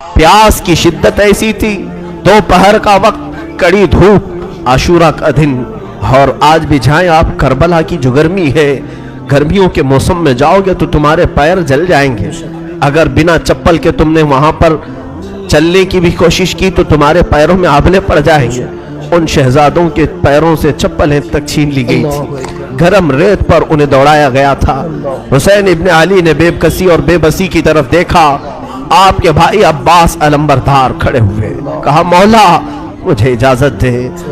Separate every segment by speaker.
Speaker 1: प्यास की शिद्दत ऐसी थी, दोपहर का वक्त, कड़ी धूप, आशूरा का दिन। और आज भी जाएं आप, करबला की जो गर्मी है, गर्मियों के मौसम में जाओगे तो तुम्हारे पैर जल जाएंगे। अगर बिना चप्पल के तुमने वहां पर चलने की भी कोशिश की तो तुम्हारे पैरों में आभले पड़ जाएंगे। उन शहजादों के पैरों से चप्पलें तक छीन ली गई थी, गरम रेत पर उन्हें दौड़ाया गया था। हुसैन इब्न अली ने बेबकसी और बेबसी की तरफ देखा। आपके भाई अब्बास अलंबरदार खड़े हुए, कहा मौला मुझे इजाजत दे,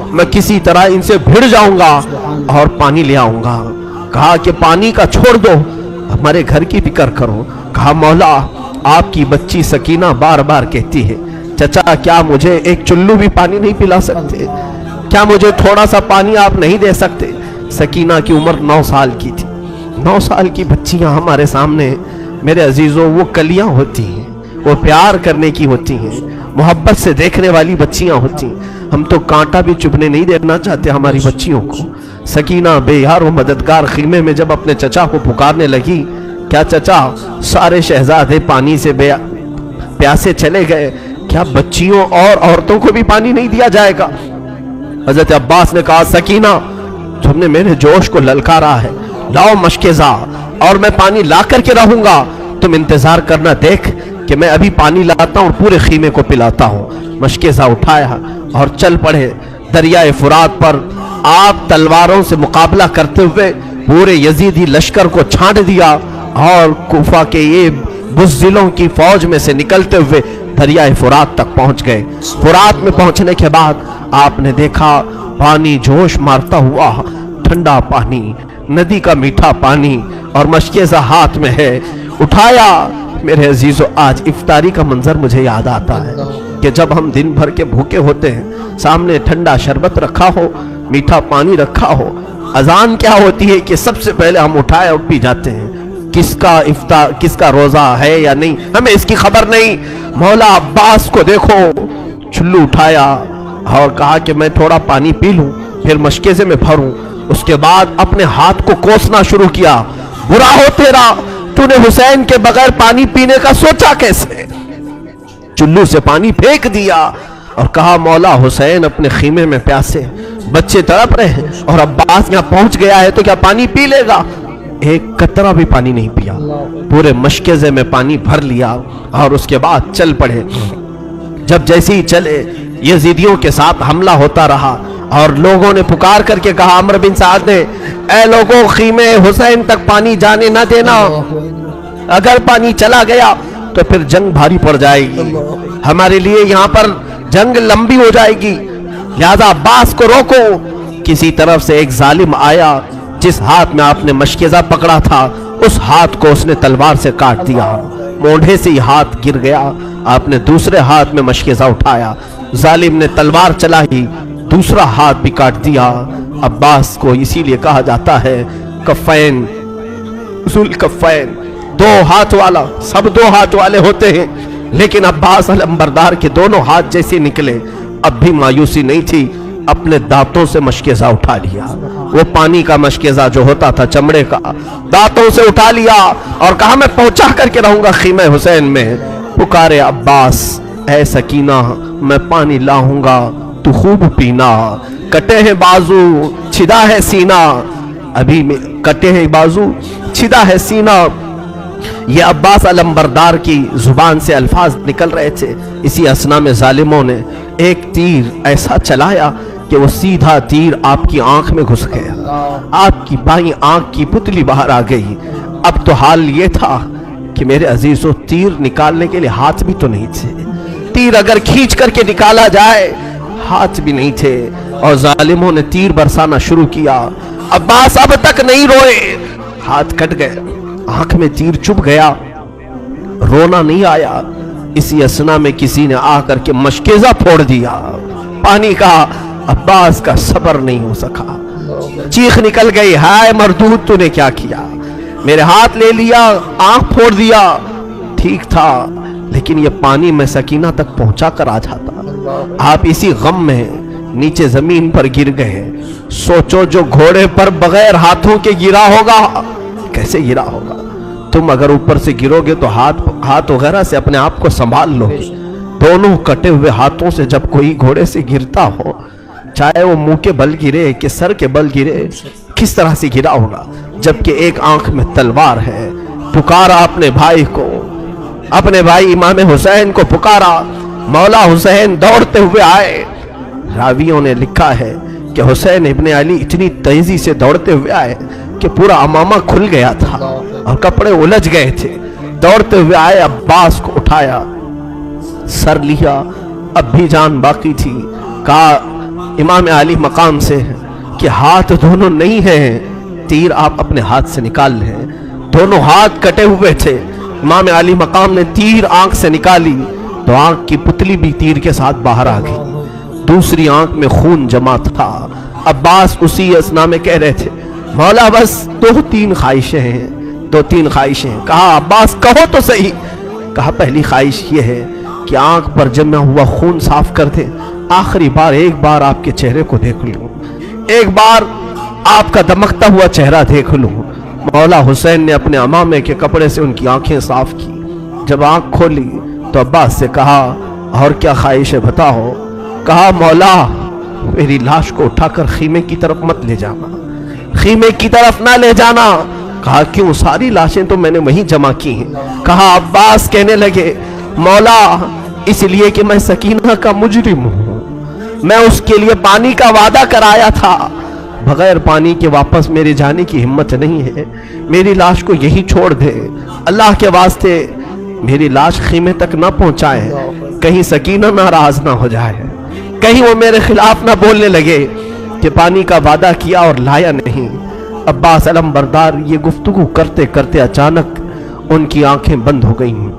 Speaker 1: मैं किसी तरह इनसे भिड़ जाऊंगा और पानी ले आऊंगा। कहा कि पानी का छोड़ दो, हमारे घर की फिक्र करो। कहा मौला आपकी बच्ची सकीना बार बार कहती है, चचा क्या मुझे एक चुल्लू भी पानी नहीं पिला सकते? क्या मुझे थोड़ा सा पानी आप नहीं दे सकते? सकीना की उम्र 9 साल की थी। 9 साल की बच्चियां हमारे सामने मेरे अजीजों वो कलियां होती हैं, वो प्यार करने की होती हैं, मोहब्बत से देखने वाली बच्चियां होती हैं। हम तो कांटा भी चुभने नहीं देना चाहते हमारी बच्चियों को। सकीना बेयार व मददगार खीमे में जब अपने चचा को पुकारने लगी, क्या चचा सारे शहजादे पानी से प्यासे चले गए, क्या बच्चियों और औरतों को भी पानी नहीं दिया जाएगा? हजरत अब्बास ने कहा सकीना तुमने मेरे जोश को ललकारा है, लाओ मशकेज़ा और मैं पानी ला करके रहूंगा। तुम इंतजार करना, देख कि मैं अभी पानी लाता हूं और पूरे खीमे को पिलाता हूं। मशकेज़ा उठाया और चल पड़े दरियाए फुरात पर। आप तलवारों से मुकाबला करते हुए पूरे यजीदी लश्कर को छांट दिया और कूफा के ये बुज़दिलों की फौज में से निकलते हुए दरियाए फुरात तक पहुंच गए। फुरात में पहुंचने के बाद आपने देखा पानी जोश मारता हुआ, ठंडा पानी, नदी का मीठा पानी, और मशकेज़ा हाथ में है। उठाया। मेरे अजीजों आज इफ्तारी का मंजर मुझे याद आता है कि जब हम दिन भर के भूखे होते हैं, सामने ठंडा शरबत रखा हो, मीठा पानी रखा हो, अजान क्या होती है कि सबसे पहले हम उठाए और पी जाते हैं। किसका इफ्तार, किसका रोजा है या नहीं, हमें इसकी खबर नहीं। मौला अब्बास को देखो, चुल्लू उठाया और कहा कि मैं थोड़ा पानी पी लूं, फिर मशकेज़े में भरूं। उसके बाद अपने हाथ को कोसना शुरू किया। बुरा हो तेरा, तूने हुसैन के बगैर पानी पीने का सोचा कैसे? चुल्लू से पानी फेंक दिया और कहा मौला हुसैन अपने खीमे में प्यासे, बच्चे तड़प रहे हैं और अब्बास यहां पहुंच गया है तो क्या पानी पी लेगा? एक कतरा भी पानी नहीं पिया, पूरे मशकेज़े में पानी भर लिया और उसके बाद चल पड़े। जब जैसे ही चले, यजीदियों के साथ हमला होता रहा और लोगों ने पुकार करके कहा, अमर बिन साद ने, ऐ लोगों खीमे हुसैन तक पानी जाने ना देना, अगर पानी चला गया तो फिर जंग भारी पड़ जाएगी, हमारे लिए यहाँ पर जंग लंबी हो जाएगी, लिहाजा अब्बास को रोको। किसी तरफ से एक जालिम आया, जिस हाथ में आपने मशकेज़ा पकड़ा था उस हाथ को उसने तलवार से काट दिया, मोढ़े से ही हाथ गिर गया। आपने दूसरे हाथ में मशकेज़ा उठाया, जालिम ने तलवार चलाई, दूसरा हाथ भी काट दिया। अब्बास को इसीलिए कहा जाता है कफ़ैन, ज़ुल कफ़ैन, 2 हाथ वाला। सब 2 हाथ वाले होते हैं, लेकिन अब्बास अलंबरदार के दोनों हाथ जैसे निकले। अब भी मायूसी नहीं थी, अपने दांतों से मशकेज़ा उठा लिया। वो पानी का मशकेज़ा जो होता था चमड़े का, दांतों से उठा लिया और कहा मैं पहुंचा करके रहूंगा खीमे हुसैन में। पुकारे अब्बास, ऐ सकीना मैं पानी लाऊंगा, तू खूब पीना। कटे हैं बाजू, छिदा है सीना, अभी में कटे हैं बाजू, छिदा है सीना। ये अब्बास अलंबरदार की जुबान से अल्फाज निकल रहे थे। इसी असना में जालिमों ने एक तीर ऐसा चलाया कि वो सीधा तीर आपकी आंख में घुस गया, आपकी बाईं आंख की पुतली बाहर आ गई। अब तो हाल ये था कि मेरे अजीजों तीर निकालने के लिए हाथ भी तो नहीं थे, तीर अगर खींच करके निकाला जाए हाथ भी नहीं थे, और जालिमों ने तीर बरसाना शुरू किया। अब्बास अब तक नहीं रोए, हाथ कट गए, आंख में तीर चुभ गया, रोना नहीं आया। इसी असना में किसी ने आकर के मशकेज़ा फोड़ दिया पानी का। अब्बास का सब्र नहीं हो सका, चीख निकल गई, हाय मरदूद तूने क्या किया, मेरे हाथ ले लिया, आंख फोड़ दिया। ठीक था, लेकिन ये पानी मैं सकीना तक पहुंचा कर आ जाता। आप इसी गम में नीचे जमीन पर गिर गए। सोचो जो घोड़े पर बगैर हाथों के गिरा होगा कैसे गिरा होगा। तुम अगर ऊपर से गिरोगे तो हाथ वगैरह से अपने आप को संभाल लोगे, दोनों कटे हुए हाथों से जब कोई घोड़े से गिरता हो, चाहे वो मुंह के बल गिरे कि सर के बल गिरे, किस तरह से गिरा होगा, जबकि एक आंख में तलवार है। पुकारा अपने भाई को, अपने भाई इमाम हुसैन को पुकारा। मौला हुसैन दौड़ते हुए आए। रावियों ने लिखा है कि हुसैन इब्ने अली इतनी तेजी से दौड़ते हुए आए कि पूरा अमामा खुल गया था और कपड़े उलझ गए थे। दौड़ते हुए आए, अब्बास को उठाया, सर लिया, अब भी जान बाकी थी। कहा इमाम अली मकाम से कि हाथ दोनों नहीं हैं, तीर आप अपने हाथ से निकाल लें। दोनों हाथ कटे हुए थे। इमाम अली मकाम ने तीर आंख से निकाली तो आंख की पुतली भी तीर के साथ बाहर आ गई। दूसरी आंख में खून जमा था। अब्बास उसी असना में कह रहे थे, मौला बस दो तीन ख्वाहिशें हैं, दो तीन ख्वाहिशें। कहा अब्बास कहो तो सही। कहा पहली ख्वाहिश ये है कि आंख पर जमा हुआ खून साफ कर दे, आखिरी बार एक बार आपके चेहरे को देख लूं, एक बार आपका दमकता हुआ चेहरा देख लूं। मौला हुसैन ने अपने अमामे के कपड़े से उनकी आंखें साफ की। जब आंख खोली तो अब्बास से कहा और क्या ख्वाहिश है बताओ। कहा मौला मेरी लाश को उठाकर खीमे की तरफ मत ले जाना, खीमे की तरफ ना ले जाना। कहा क्यों, सारी लाशें तो मैंने वहीं जमा की हैं। कहा अब्बास कहने लगे मौला इसलिए कि मैं सकीना का मुजरिम हूं, मैं उसके लिए पानी का वादा कराया था, बगैर पानी के वापस मेरे जाने की हिम्मत नहीं है, मेरी लाश को यही छोड़ दे। अल्लाह के वास्ते मेरी लाश खीमे तक ना पहुंचाए, कहीं सकीना नाराज ना हो जाए, कहीं वो मेरे खिलाफ ना बोलने लगे कि पानी का वादा किया और लाया नहीं। अब्बास अलम बरदार ये गुफ्तगू करते करते अचानक उनकी आंखें बंद हो गईं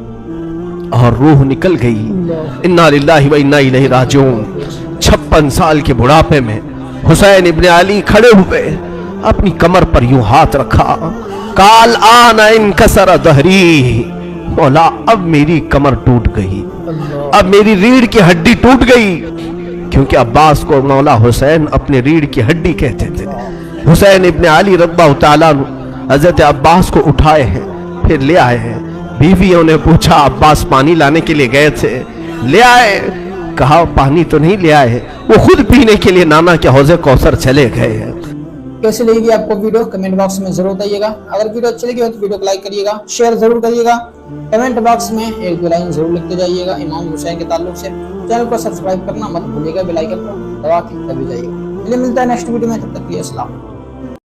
Speaker 1: और रूह निकल गई। इन्ना लिल्लाहि व इन्ना इलैहि राजिऊन। 56 साल के बुढ़ापे में हुसैन इब्ने अली खड़े हुए, अपनी कमर पर यूं हाथ रखा। काल आना इनकसर दहरी, मौला अब मेरी कमर टूट गई, अब मेरी रीढ़ की हड्डी टूट गई। क्योंकि अब्बास को मौला हुसैन अपने रीढ़ की हड्डी कहते थे। हुसैन इब्ने अली रज़ियल्लाहु ताला हजरत अब्बास को उठाए हैं, फिर ले आए हैं। बीवियों ने पूछा अब्बास पानी लाने के लिए गए थे, ले आए। कहा पानी तो नहीं ले आए, वो खुद पीने के लिए नाना के हौजे कौसर चले गए हैं।
Speaker 2: कैसी लगेगी आपको वीडियो कमेंट बॉक्स में जरूर बताइएगा। अगर वीडियो अच्छी लगी हो तो वीडियो को लाइक करिएगा, शेयर जरूर करिएगा, कमेंट बॉक्स में एक दो लाइन जरूर लिखते जाइएगा इमाम हुसैन के ताल्लुक से। चैनल को सब्सक्राइब करना मत भूलिएगा, बेल आइकन को दबा के दबे जाइएगा। मिलता है नेक्स्ट वीडियो में, तब तक के लिए अस्सलाम।